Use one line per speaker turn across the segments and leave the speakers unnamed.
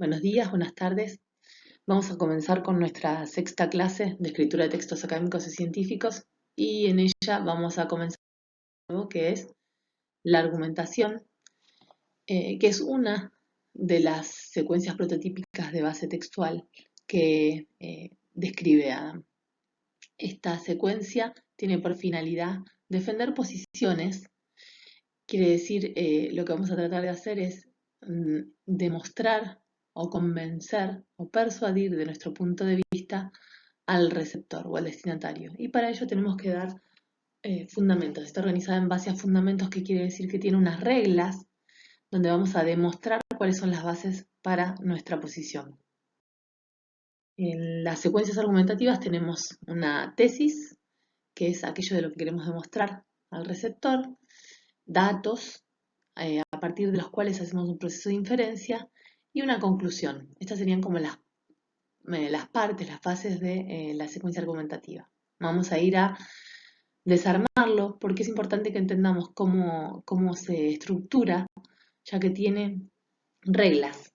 Buenos días, buenas tardes. Vamos a comenzar con nuestra sexta clase de escritura de textos académicos y científicos y en ella vamos a comenzar con algo que es la argumentación, que es una de las secuencias prototípicas de base textual que describe Adam. Esta secuencia tiene por finalidad defender posiciones. Quiere decir, lo que vamos a tratar de hacer es demostrar o convencer o persuadir de nuestro punto de vista al receptor o al destinatario. Y para ello tenemos que dar fundamentos. Está organizada en base a fundamentos, que quiere decir que tiene unas reglas donde vamos a demostrar cuáles son las bases para nuestra posición. En las secuencias argumentativas tenemos una tesis, que es aquello de lo que queremos demostrar al receptor, datos, a partir de los cuales hacemos un proceso de inferencia, y una conclusión. Estas serían como las partes, las fases de la secuencia argumentativa. Vamos a ir a desarmarlo porque es importante que entendamos cómo se estructura, ya que tiene reglas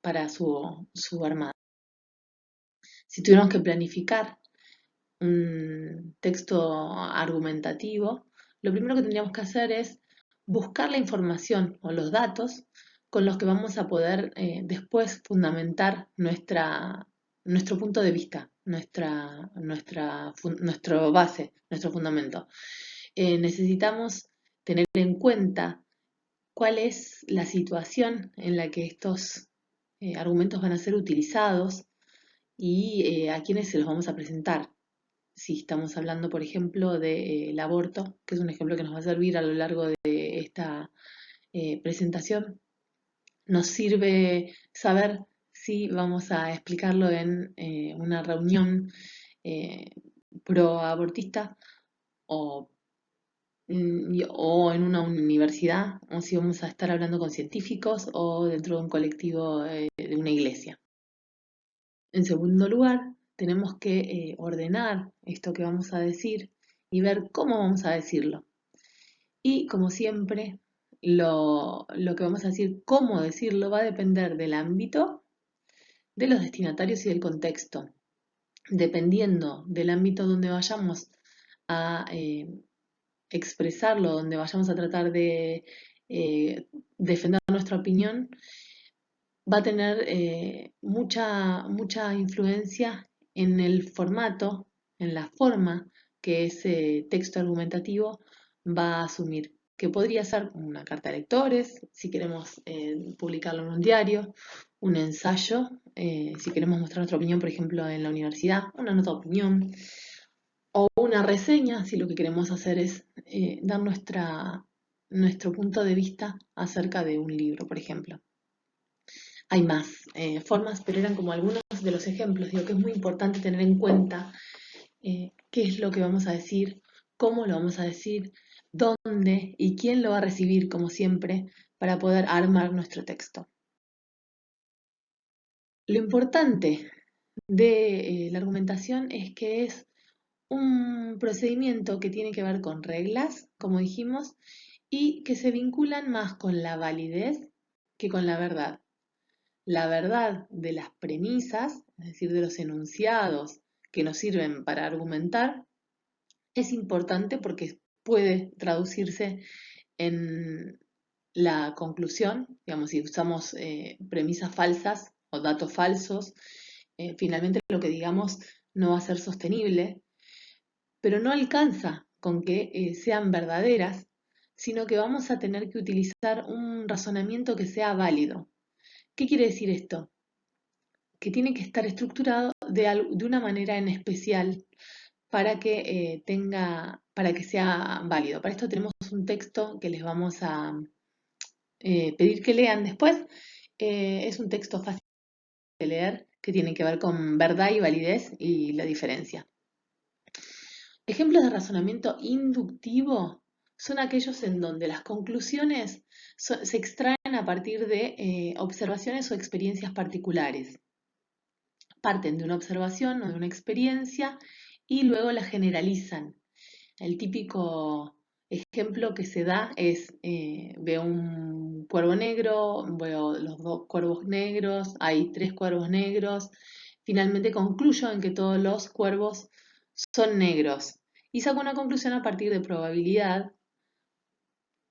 para su armado. Si tuviéramos que planificar un texto argumentativo, lo primero que tendríamos que hacer es buscar la información o los datos con los que vamos a poder después fundamentar nuestro punto de vista, nuestra base, nuestro fundamento. Necesitamos tener en cuenta cuál es la situación en la que estos argumentos van a ser utilizados y a quiénes se los vamos a presentar. Si estamos hablando, por ejemplo, del aborto, que es un ejemplo que nos va a servir a lo largo de esta presentación, nos sirve saber si vamos a explicarlo en una reunión pro-abortista o en una universidad, o si vamos a estar hablando con científicos o dentro de un colectivo de una iglesia. En segundo lugar, tenemos que ordenar esto que vamos a decir y ver cómo vamos a decirlo. Y como siempre, lo que vamos a decir, cómo decirlo, va a depender del ámbito, de los destinatarios y del contexto. Dependiendo del ámbito donde vayamos a expresarlo, donde vayamos a tratar de defender nuestra opinión, va a tener mucha influencia en el formato, en la forma que ese texto argumentativo va a asumir, que podría ser una carta de lectores, si queremos publicarlo en un diario, un ensayo, si queremos mostrar nuestra opinión, por ejemplo, en la universidad, una nota de opinión, o una reseña, si lo que queremos hacer es dar nuestro punto de vista acerca de un libro, por ejemplo. Hay más formas, pero eran como algunos de los ejemplos. Digo que es muy importante tener en cuenta qué es lo que vamos a decir, cómo lo vamos a decir, dónde y quién lo va a recibir, como siempre, para poder armar nuestro texto. Lo importante de la argumentación es que es un procedimiento que tiene que ver con reglas, como dijimos, y que se vinculan más con la validez que con la verdad. La verdad de las premisas, es decir, de los enunciados que nos sirven para argumentar, es importante porque puede traducirse en la conclusión. Digamos, si usamos premisas falsas o datos falsos, finalmente lo que digamos no va a ser sostenible, pero no alcanza con que sean verdaderas, sino que vamos a tener que utilizar un razonamiento que sea válido. ¿Qué quiere decir esto? Que tiene que estar estructurado de una manera en especial para que para que sea válido. Para esto tenemos un texto que les vamos a pedir que lean después. Es un texto fácil de leer que tiene que ver con verdad y validez y la diferencia. Ejemplos de razonamiento inductivo son aquellos en donde las conclusiones se extraen a partir de observaciones o experiencias particulares. Parten de una observación o de una experiencia y luego la generalizan. El típico ejemplo que se da es, veo un cuervo negro, veo los dos cuervos negros, hay tres cuervos negros, finalmente concluyo en que todos los cuervos son negros y saco una conclusión a partir de probabilidad,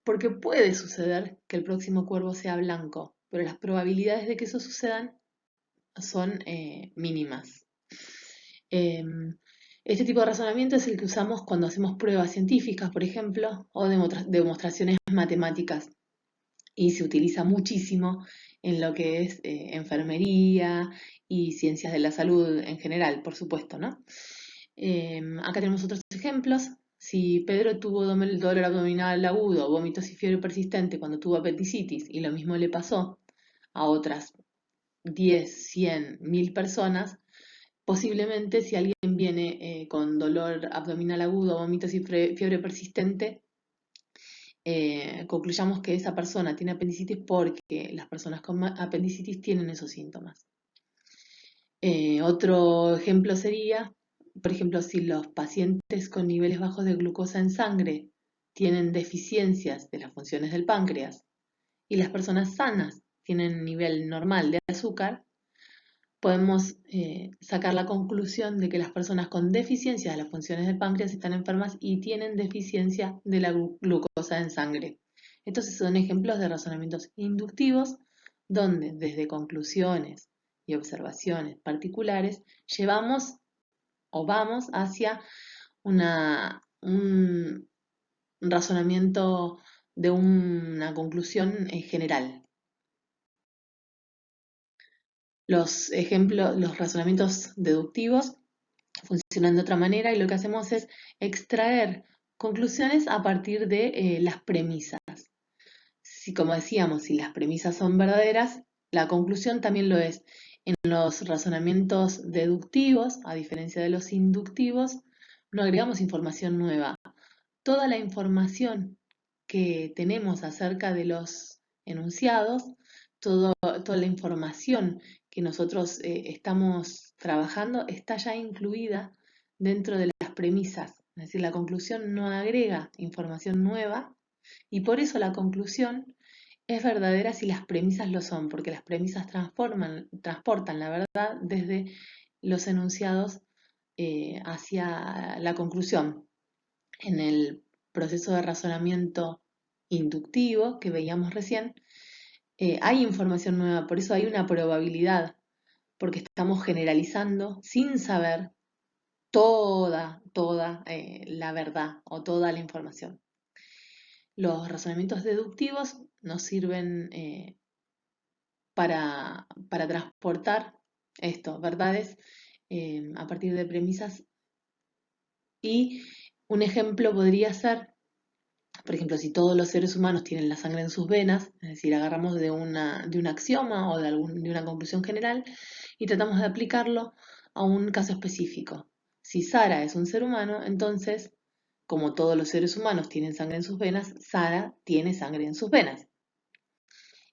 porque puede suceder que el próximo cuervo sea blanco, pero las probabilidades de que eso sucedan son mínimas. Em, este tipo de razonamiento es el que usamos cuando hacemos pruebas científicas, por ejemplo, o demostraciones matemáticas, y se utiliza muchísimo en lo que es enfermería y ciencias de la salud en general, por supuesto, ¿no? Acá tenemos otros ejemplos. Si Pedro tuvo dolor abdominal agudo, vómitos y fiebre persistente cuando tuvo apendicitis, y lo mismo le pasó a otras 10, 100, 1000 personas, posiblemente si alguien viene con dolor abdominal agudo, vómitos y fiebre persistente, concluyamos que esa persona tiene apendicitis porque las personas con apendicitis tienen esos síntomas. Otro ejemplo sería, por ejemplo, si los pacientes con niveles bajos de glucosa en sangre tienen deficiencias de las funciones del páncreas y las personas sanas tienen nivel normal de azúcar, podemos sacar la conclusión de que las personas con deficiencia de las funciones del páncreas están enfermas y tienen deficiencia de la glucosa en sangre. Estos son ejemplos de razonamientos inductivos donde desde conclusiones y observaciones particulares llevamos o vamos hacia un razonamiento de una conclusión general. Los ejemplos, los razonamientos deductivos funcionan de otra manera y lo que hacemos es extraer conclusiones a partir de las premisas. Si, como decíamos, si las premisas son verdaderas, la conclusión también lo es. En los razonamientos deductivos, a diferencia de los inductivos, no agregamos información nueva. Toda la información que tenemos acerca de los enunciados, toda la información que nosotros estamos trabajando está ya incluida dentro de las premisas. Es decir, la conclusión no agrega información nueva y por eso la conclusión es verdadera si las premisas lo son, porque las premisas transportan la verdad desde los enunciados hacia la conclusión. En el proceso de razonamiento inductivo que veíamos recién, hay información nueva, por eso hay una probabilidad, porque estamos generalizando sin saber toda la verdad o toda la información. Los razonamientos deductivos nos sirven para transportar esto, verdades a partir de premisas, y un ejemplo podría ser, por ejemplo, si todos los seres humanos tienen la sangre en sus venas, es decir, agarramos de un axioma o de una conclusión general y tratamos de aplicarlo a un caso específico. Si Sara es un ser humano, entonces, como todos los seres humanos tienen sangre en sus venas, Sara tiene sangre en sus venas.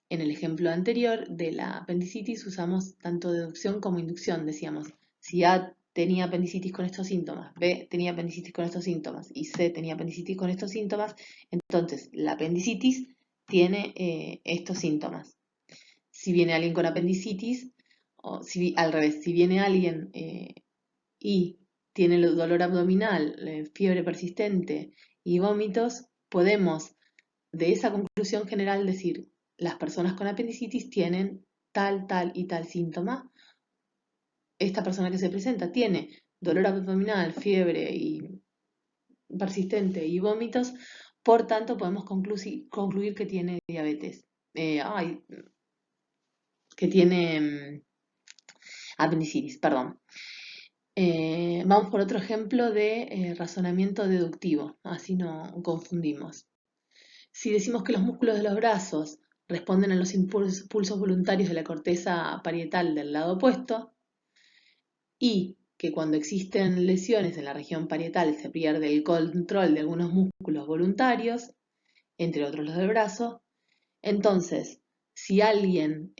En el ejemplo anterior de la apendicitis usamos tanto deducción como inducción. Decíamos, si A tenía apendicitis con estos síntomas, B tenía apendicitis con estos síntomas y C tenía apendicitis con estos síntomas, entonces la apendicitis tiene estos síntomas. Si viene alguien con apendicitis, o si, al revés, si viene alguien y tiene el dolor abdominal, fiebre persistente y vómitos, podemos de esa conclusión general decir, las personas con apendicitis tienen tal y tal síntoma. Esta persona que se presenta tiene dolor abdominal, fiebre y persistente y vómitos, por tanto podemos concluir que tiene diabetes. Que tiene apendicitis, perdón. Vamos por otro ejemplo de razonamiento deductivo, así no confundimos. Si decimos que los músculos de los brazos responden a los impulsos voluntarios de la corteza parietal del lado opuesto y que cuando existen lesiones en la región parietal se pierde el control de algunos músculos voluntarios, entre otros los del brazo, entonces si alguien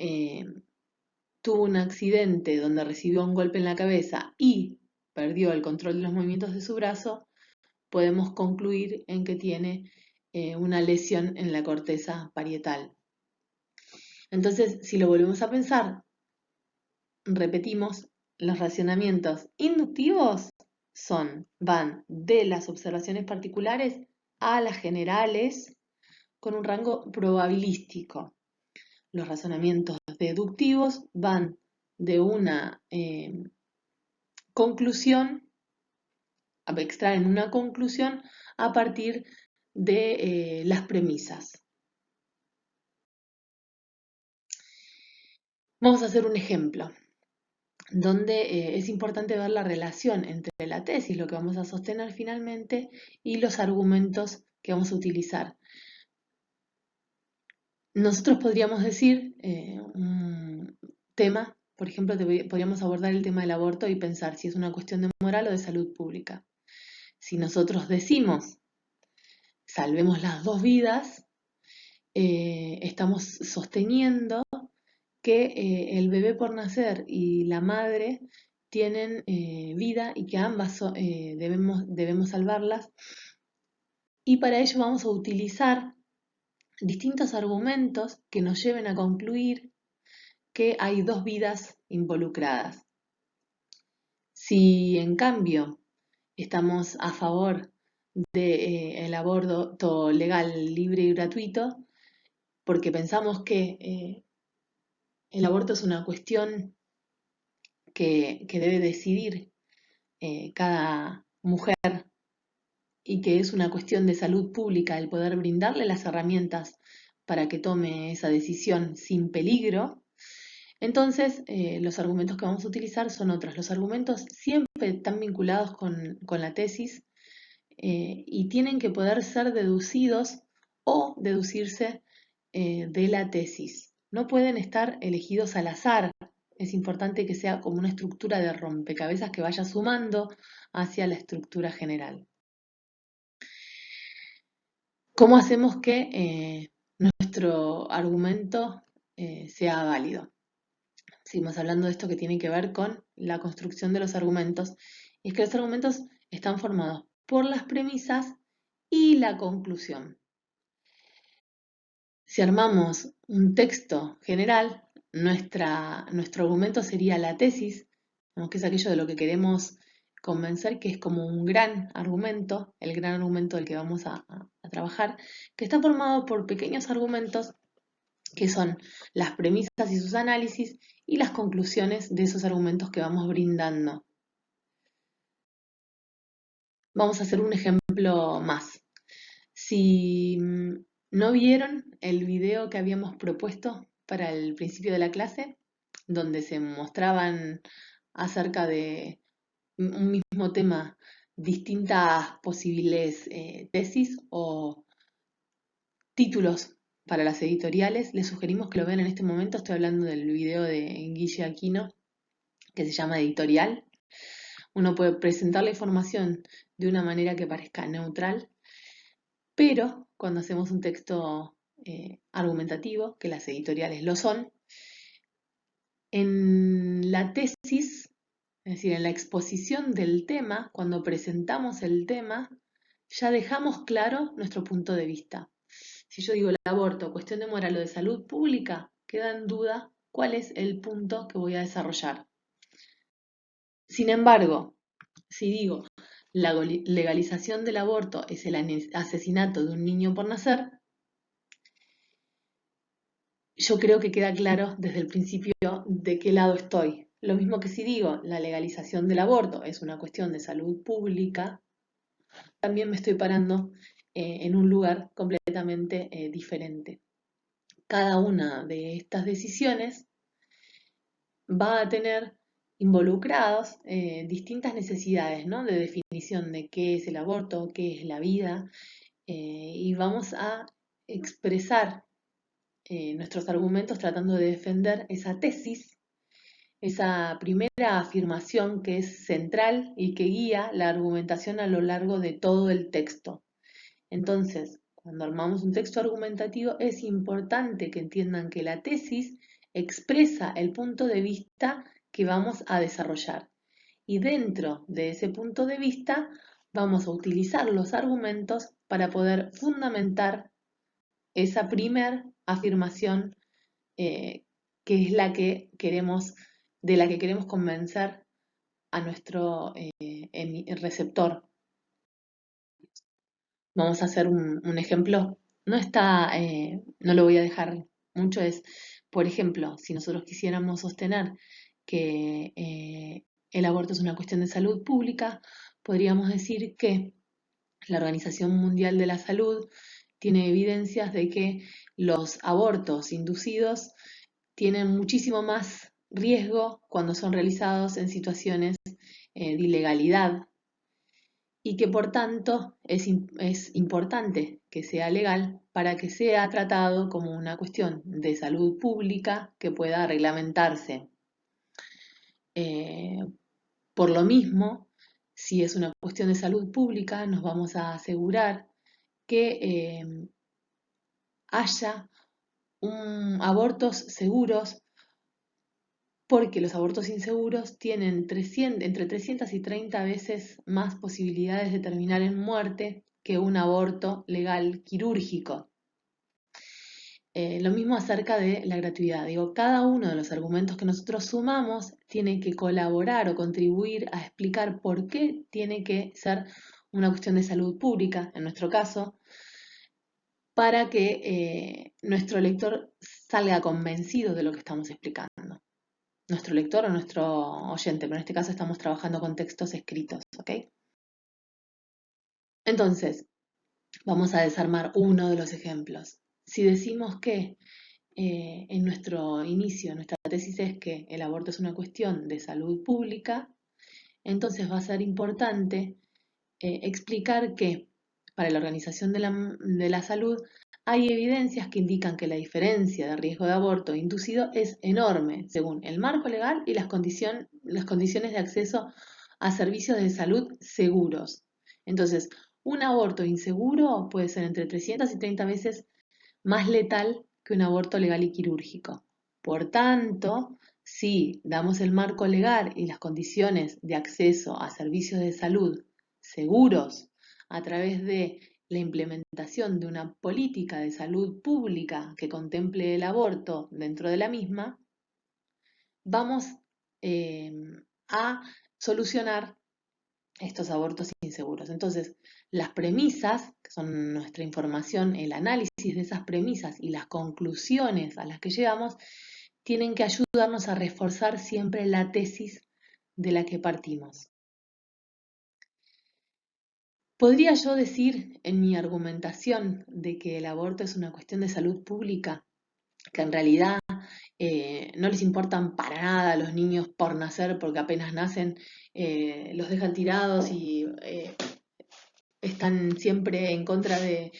tuvo un accidente donde recibió un golpe en la cabeza y perdió el control de los movimientos de su brazo, podemos concluir en que tiene una lesión en la corteza parietal. Entonces, si lo volvemos a pensar, repetimos, los razonamientos inductivos van de las observaciones particulares a las generales con un rango probabilístico. Los razonamientos deductivos van de una conclusión, extraen una conclusión a partir de las premisas. Vamos a hacer un ejemplo donde es importante ver la relación entre la tesis, lo que vamos a sostener finalmente, y los argumentos que vamos a utilizar. Nosotros podríamos decir un tema, por ejemplo, podríamos abordar el tema del aborto y pensar si es una cuestión de moral o de salud pública. Si nosotros decimos, salvemos las dos vidas, estamos sosteniendo que el bebé por nacer y la madre tienen vida y que ambas debemos salvarlas. Y para ello vamos a utilizar distintos argumentos que nos lleven a concluir que hay dos vidas involucradas. Si en cambio estamos a favor del aborto legal, libre y gratuito, porque pensamos que el aborto es una cuestión que debe decidir cada mujer y que es una cuestión de salud pública el poder brindarle las herramientas para que tome esa decisión sin peligro, entonces los argumentos que vamos a utilizar son otros. Los argumentos siempre están vinculados con la tesis y tienen que poder ser deducidos o deducirse de la tesis. No pueden estar elegidos al azar. Es importante que sea como una estructura de rompecabezas que vaya sumando hacia la estructura general. ¿Cómo hacemos que nuestro argumento sea válido? Seguimos hablando de esto que tiene que ver con la construcción de los argumentos. Y es que los argumentos están formados por las premisas y la conclusión. Si armamos un texto general, nuestro argumento sería la tesis, que es aquello de lo que queremos convencer, que es como un gran argumento, el gran argumento del que vamos a trabajar, que está formado por pequeños argumentos que son las premisas y sus análisis y las conclusiones de esos argumentos que vamos brindando. Vamos a hacer un ejemplo más. Si no vieron el video que habíamos propuesto para el principio de la clase, donde se mostraban acerca de un mismo tema distintas posibles tesis o títulos para las editoriales, les sugerimos que lo vean en este momento. Estoy hablando del video de Guille Aquino, que se llama Editorial. Uno puede presentar la información de una manera que parezca neutral, pero cuando hacemos un texto argumentativo, que las editoriales lo son, en la tesis, es decir, en la exposición del tema, cuando presentamos el tema, ya dejamos claro nuestro punto de vista. Si yo digo el aborto, cuestión de moral o de salud pública, queda en duda cuál es el punto que voy a desarrollar. Sin embargo, si digo la legalización del aborto es el asesinato de un niño por nacer, yo creo que queda claro desde el principio de qué lado estoy. Lo mismo que si digo la legalización del aborto es una cuestión de salud pública, también me estoy parando en un lugar completamente diferente. Cada una de estas decisiones va a tener involucrados distintas necesidades, ¿no? De definición de qué es el aborto, qué es la vida, y vamos a expresar nuestros argumentos tratando de defender esa tesis, esa primera afirmación que es central y que guía la argumentación a lo largo de todo el texto. Entonces, cuando armamos un texto argumentativo, es importante que entiendan que la tesis expresa el punto de vista que vamos a desarrollar. Y dentro de ese punto de vista vamos a utilizar los argumentos para poder fundamentar esa primer afirmación que es la que queremos, de la que queremos convencer a nuestro receptor. Vamos a hacer un ejemplo. No lo voy a dejar mucho, es, por ejemplo, si nosotros quisiéramos sostener que el aborto es una cuestión de salud pública, podríamos decir que la Organización Mundial de la Salud tiene evidencias de que los abortos inducidos tienen muchísimo más riesgo cuando son realizados en situaciones de ilegalidad y que por tanto es importante que sea legal para que sea tratado como una cuestión de salud pública que pueda reglamentarse. Eh, por lo mismo, si es una cuestión de salud pública, nos vamos a asegurar que haya abortos seguros, porque los abortos inseguros tienen entre 300 y 30 veces más posibilidades de terminar en muerte que un aborto legal quirúrgico. Lo mismo acerca de la gratuidad. Digo, cada uno de los argumentos que nosotros sumamos tiene que colaborar o contribuir a explicar por qué tiene que ser una cuestión de salud pública, en nuestro caso, para que nuestro lector salga convencido de lo que estamos explicando. Nuestro lector o nuestro oyente, pero en este caso estamos trabajando con textos escritos, ¿ok? Entonces, vamos a desarmar uno de los ejemplos. Si decimos que en nuestro inicio, nuestra tesis es que el aborto es una cuestión de salud pública, entonces va a ser importante explicar que para la Organización de la Salud hay evidencias que indican que la diferencia de riesgo de aborto inducido es enorme según el marco legal y las condiciones de acceso a servicios de salud seguros. Entonces, un aborto inseguro puede ser entre 300 y 30 veces más letal que un aborto legal y quirúrgico. Por tanto, si damos el marco legal y las condiciones de acceso a servicios de salud seguros a través de la implementación de una política de salud pública que contemple el aborto dentro de la misma, vamos eh, a solucionar estos abortos inseguros. Entonces, las premisas, que son nuestra información, el análisis de esas premisas y las conclusiones a las que llegamos, tienen que ayudarnos a reforzar siempre la tesis de la que partimos. ¿Podría yo decir en mi argumentación de que el aborto es una cuestión de salud pública, que en realidad no les importan para nada a los niños por nacer, porque apenas nacen los dejan tirados y están siempre en contra de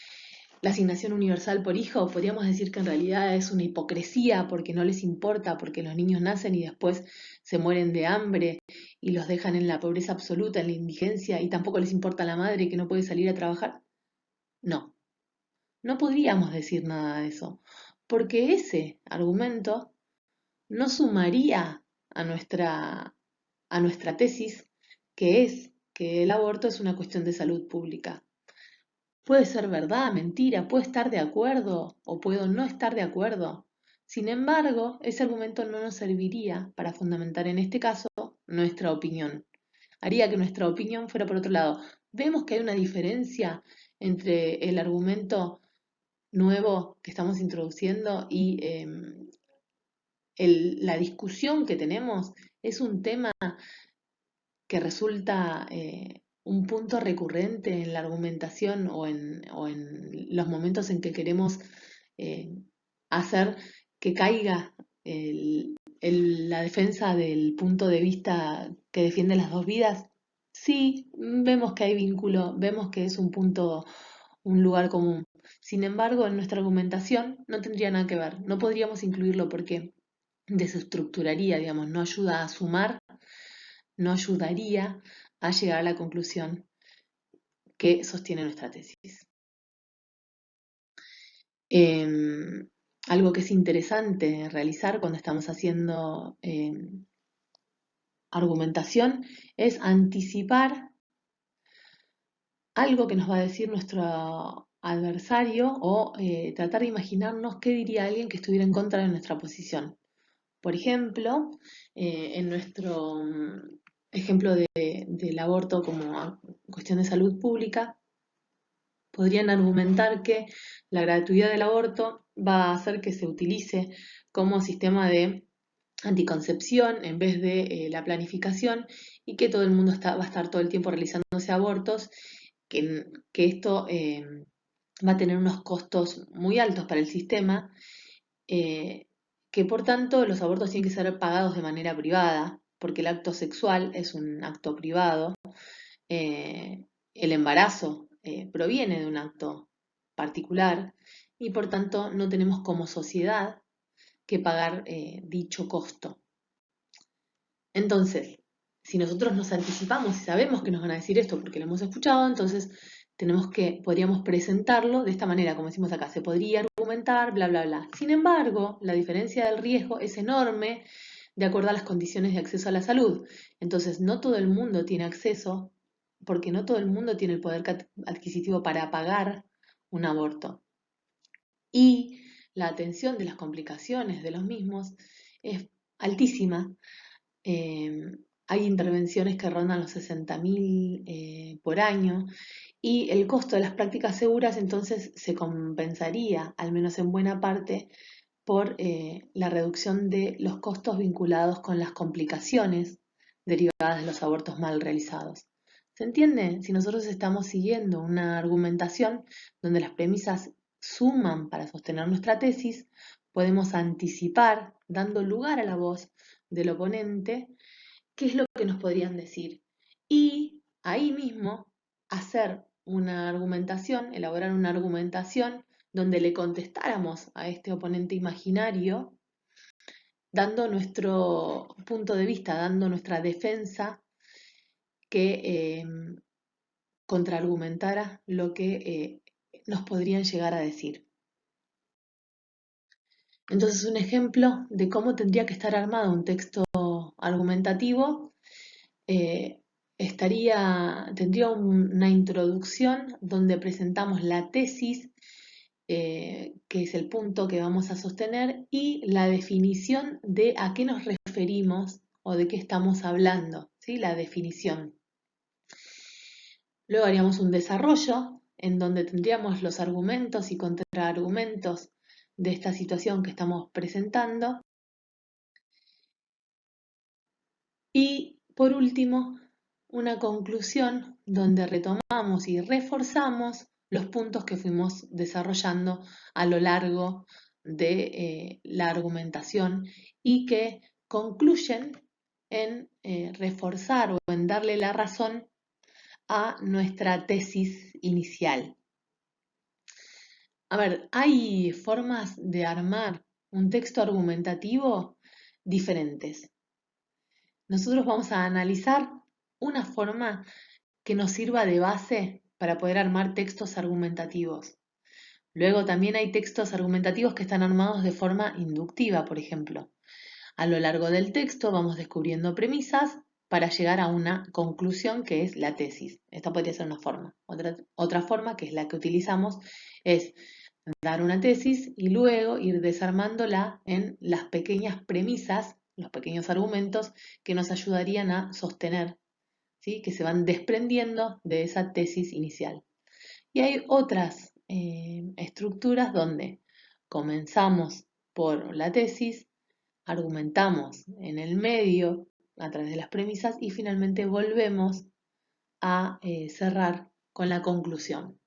la asignación universal por hijo? Podríamos decir que en realidad es una hipocresía porque no les importa, porque los niños nacen y después se mueren de hambre y los dejan en la pobreza absoluta, en la indigencia, y tampoco les importa a la madre que no puede salir a trabajar. No, no podríamos decir nada de eso, porque ese argumento no sumaría a nuestra tesis, que es que el aborto es una cuestión de salud pública. Puede ser verdad, mentira, puedo estar de acuerdo o puedo no estar de acuerdo. Sin embargo, ese argumento no nos serviría para fundamentar en este caso nuestra opinión. Haría que nuestra opinión fuera por otro lado. Vemos que hay una diferencia entre el argumento nuevo que estamos introduciendo y la discusión que tenemos. Es un tema que resulta un punto recurrente en la argumentación o en los momentos en que queremos eh, hacer que caiga la defensa del punto de vista que defiende las dos vidas. Sí, vemos que hay vínculo, vemos que es un punto, un lugar común. Sin embargo, en nuestra argumentación no tendría nada que ver, no podríamos incluirlo porque desestructuraría, digamos, no ayuda a sumar, no ayudaría a llegar a la conclusión que sostiene nuestra tesis. Algo que es interesante realizar cuando estamos haciendo argumentación es anticipar algo que nos va a decir nuestro adversario o tratar de imaginarnos qué diría alguien que estuviera en contra de nuestra posición. Por ejemplo, en nuestro ejemplo del aborto como cuestión de salud pública, podrían argumentar que la gratuidad del aborto va a hacer que se utilice como sistema de anticoncepción en vez de la planificación y que todo el mundo va a estar todo el tiempo realizándose abortos, que esto va a tener unos costos muy altos para el sistema, eh, que por tanto los abortos tienen que ser pagados de manera privada, porque el acto sexual es un acto privado, el embarazo proviene de un acto particular y por tanto no tenemos como sociedad que pagar dicho costo. Entonces, si nosotros nos anticipamos y sabemos que nos van a decir esto porque lo hemos escuchado, entonces podríamos presentarlo de esta manera, como decimos acá, se podría argumentar, bla, bla, bla. Sin embargo, la diferencia del riesgo es enorme de acuerdo a las condiciones de acceso a la salud. Entonces, no todo el mundo tiene acceso, porque no todo el mundo tiene el poder adquisitivo para pagar un aborto. Y la atención de las complicaciones de los mismos es altísima. Hay intervenciones que rondan los 60.000 por año y el costo de las prácticas seguras entonces se compensaría, al menos en buena parte, por la reducción de los costos vinculados con las complicaciones derivadas de los abortos mal realizados. ¿Se entiende? Si nosotros estamos siguiendo una argumentación donde las premisas suman para sostener nuestra tesis, podemos anticipar, dando lugar a la voz del oponente, qué es lo que nos podrían decir. Y ahí mismo hacer una argumentación, elaborar una argumentación donde le contestáramos a este oponente imaginario, dando nuestro punto de vista, dando nuestra defensa que contraargumentara lo que nos podrían llegar a decir. Entonces, un ejemplo de cómo tendría que estar armado un texto argumentativo eh, tendría una introducción donde presentamos la tesis, que es el punto que vamos a sostener, y la definición de a qué nos referimos o de qué estamos hablando, ¿sí? La definición. Luego haríamos un desarrollo en donde tendríamos los argumentos y contraargumentos de esta situación que estamos presentando. Y por último, una conclusión donde retomamos y reforzamos los puntos que fuimos desarrollando a lo largo de la argumentación y que concluyen en reforzar o en darle la razón a nuestra tesis inicial. A ver, hay formas de armar un texto argumentativo diferentes. Nosotros vamos a analizar una forma que nos sirva de base para poder armar textos argumentativos. Luego también hay textos argumentativos que están armados de forma inductiva, por ejemplo. A lo largo del texto vamos descubriendo premisas para llegar a una conclusión que es la tesis. Esta podría ser una forma. Otra forma, que es la que utilizamos, es dar una tesis y luego ir desarmándola en las pequeñas premisas, los pequeños argumentos que nos ayudarían a sostener, ¿sí? Que se van desprendiendo de esa tesis inicial. Y hay otras estructuras donde comenzamos por la tesis, argumentamos en el medio a través de las premisas y finalmente volvemos a cerrar con la conclusión.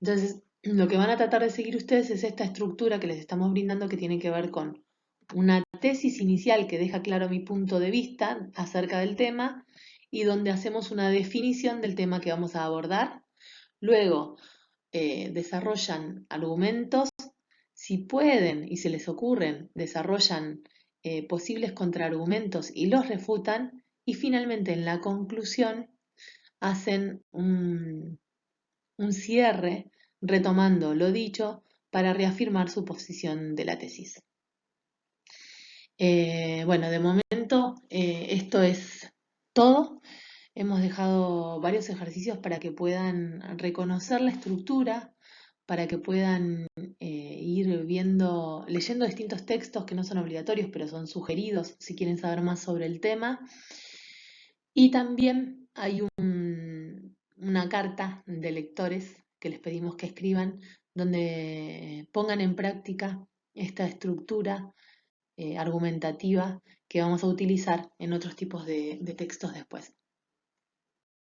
Entonces, lo que van a tratar de seguir ustedes es esta estructura que les estamos brindando, que tiene que ver con una tesis inicial que deja claro mi punto de vista acerca del tema y donde hacemos una definición del tema que vamos a abordar. Luego, desarrollan argumentos, si pueden y se les ocurren, desarrollan posibles contraargumentos y los refutan, y finalmente en la conclusión hacen un cierre retomando lo dicho para reafirmar su posición de la tesis. Bueno, de momento esto es todo. Hemos dejado varios ejercicios para que puedan reconocer la estructura, para que puedan ir viendo, leyendo distintos textos que no son obligatorios, pero son sugeridos si quieren saber más sobre el tema. Y también hay una carta de lectores que les pedimos que escriban, donde pongan en práctica esta estructura argumentativa que vamos a utilizar en otros tipos de textos después.